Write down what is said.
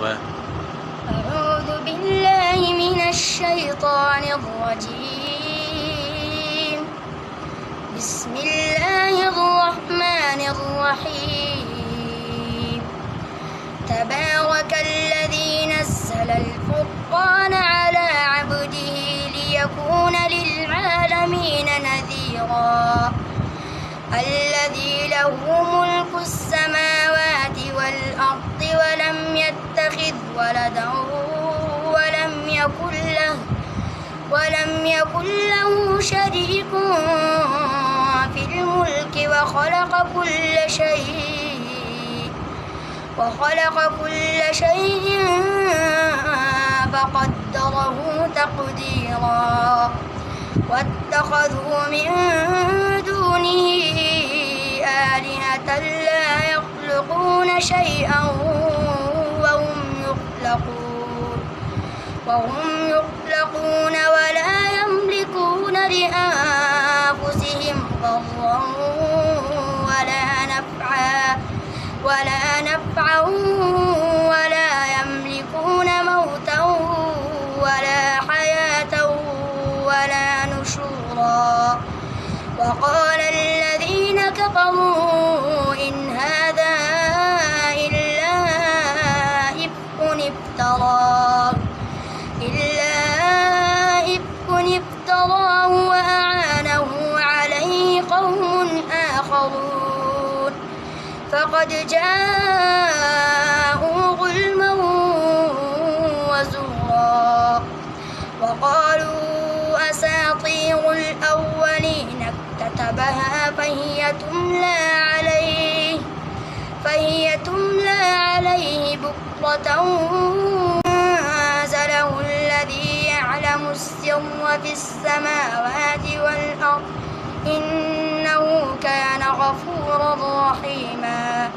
أعوذ بالله من الشيطان الرجيم. بسم الله الرحمن الرحيم. تبارك الذي نزل الفرقان على عبده ليكون للعالمين نذيرا. الذي له ملك السماوات والأرض ولم يتخذ ولدا ولم يكن له شريك في الملك وخلق كل شيء فقدره تقديرا. واتخذوا من دونه آلهة لا يخلقون شيئا وهم يخلقون ولا يملكون لأنفسهم ضرا ولا نفعا ولا يملكون موتا ولا حياة ولا نشورا. وقال الذين كفروا إن هذا إلا إفك افتراه وأعانه عليه قوم آخرون فقد جاءوا ظلما وزورا. وقالوا أساطير الأولين اكتتبها فهي تملى عليه بكرة. أنزله الذي يعلم السر في السماوات والأرض إنه كان غفورا رحيما.